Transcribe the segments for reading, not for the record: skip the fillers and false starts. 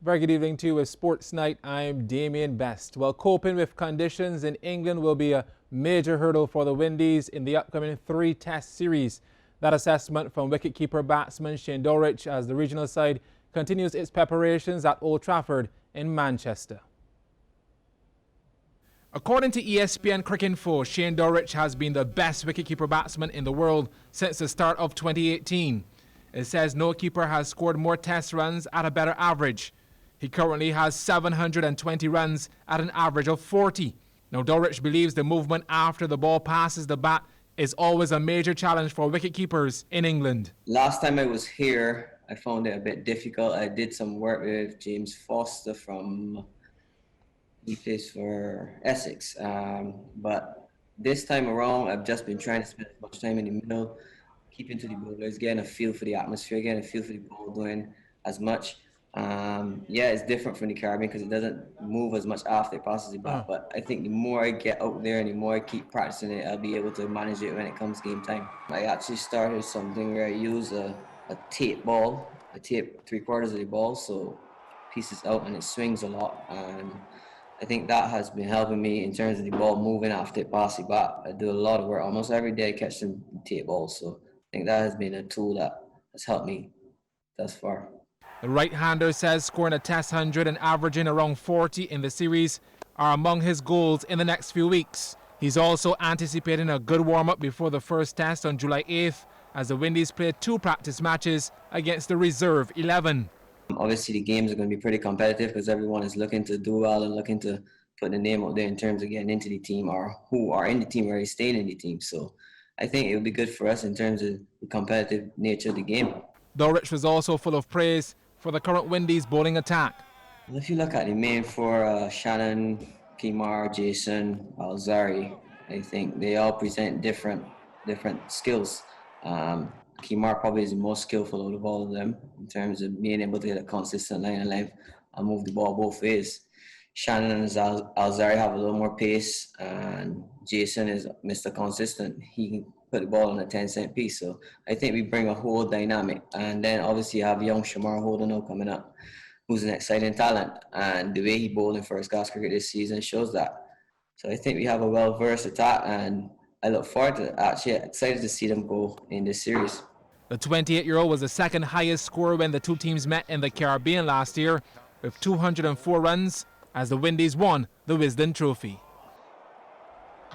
Very good evening to you with Sports Night. I'm Damien Best. Well, coping with conditions in England will be a major hurdle for the Windies in the upcoming 3-test series. That assessment from wicketkeeper batsman Shane Dowrich as the regional side continues its preparations at Old Trafford in Manchester. According to ESPN Cricinfo, Shane Dowrich has been the best wicketkeeper batsman in the world since the start of 2018. It says no keeper has scored more test runs at a better average. He currently has 720 runs at an average of 40. Now, Dowrich believes the movement after the ball passes the bat is always a major challenge for wicketkeepers in England. Last time I was here, I found it a bit difficult. I did some work with James Foster he plays for Essex. But this time around, I've just been trying to spend as much time in the middle, keeping to the bowlers, getting a feel for the atmosphere, getting a feel for the ball, doing as much. It's different from the Caribbean because it doesn't move as much after it passes the bat. But I think the more I get out there and the more I keep practicing it, I'll be able to manage it when it comes game time. I actually started something where I use a tape ball, I tape 3/4 of the ball so pieces out and it swings a lot. And I think that has been helping me in terms of the ball moving after it passes the bat. I do a lot of work almost every day. I catch some tape balls, so I think that has been a tool that has helped me thus far. The right-hander says scoring a Test 100 and averaging around 40 in the series are among his goals in the next few weeks. He's also anticipating a good warm-up before the first test on July 8th as the Windies play 2 practice matches against the reserve 11. Obviously, the games are going to be pretty competitive because everyone is looking to do well and looking to put the name out there in terms of getting into the team or who are in the team or staying in the team. So I think it would be good for us in terms of the competitive nature of the game. Dowrich was also full of praise for the current Windies bowling attack. If you look at the main four, Shannon, Kimar, Jason, Alzari, I think they all present different skills. Kimar probably is the most skillful out of all of them in terms of being able to get a consistent line of length and move the ball both ways. Shannon and Alzari have a little more pace, and Jason is Mr. Consistent. He can put the ball on a 10-cent piece. So I think we bring a whole dynamic. And then obviously you have young Shamar Holden coming up, who's an exciting talent. And the way he bowled in first-class cricket this season shows that. So I think we have a well-versed attack, and I look forward to it. Actually excited to see them go in this series. The 28-year-old was the second highest scorer when the two teams met in the Caribbean last year with 204 runs as the Windies won the Wisden Trophy.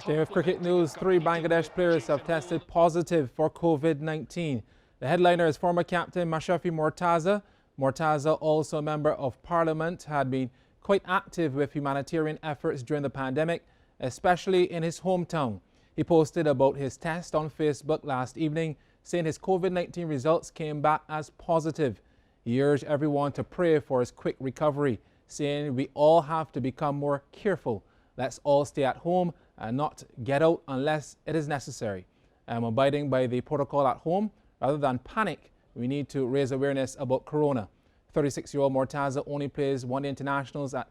Staying with cricket news, 3 Bangladesh players have tested positive for COVID-19. The headliner is former captain Mashrafi Mortaza. Mortaza, also a member of Parliament, had been quite active with humanitarian efforts during the pandemic, especially in his hometown. He posted about his test on Facebook last evening, saying his COVID-19 results came back as positive. He urged everyone to pray for his quick recovery, saying we all have to become more careful. Let's all stay at home and not get out unless it is necessary. Abiding by the protocol at home, rather than panic, we need to raise awareness about corona. 36-year-old Mortaza only plays one-day internationals at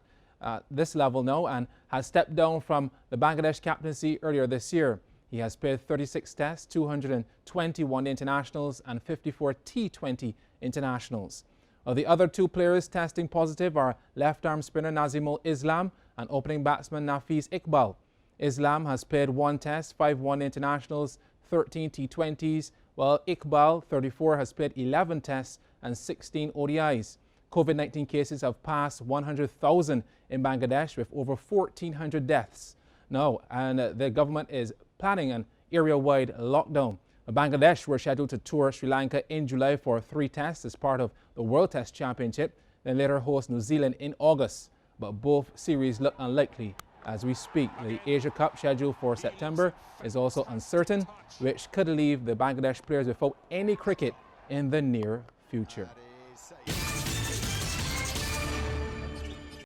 this level now and has stepped down from the Bangladesh captaincy earlier this year. He has played 36 tests, 221 internationals and 54 T20 internationals. The other 2 players testing positive are left-arm spinner Nazimul Islam and opening batsman Nafis Iqbal. Islam has played 1 test, 5 one-day internationals, 13 T20s, while Iqbal, 34, has played 11 tests and 16 ODIs. COVID-19 cases have passed 100,000 in Bangladesh with over 1,400 deaths. Now, and the government is planning an area-wide lockdown. Bangladesh were scheduled to tour Sri Lanka in July for 3 tests as part of the World Test Championship, then later host New Zealand in August. But both series look unlikely as we speak. The Asia Cup scheduled for September is also uncertain, which could leave the Bangladesh players without any cricket in the near future.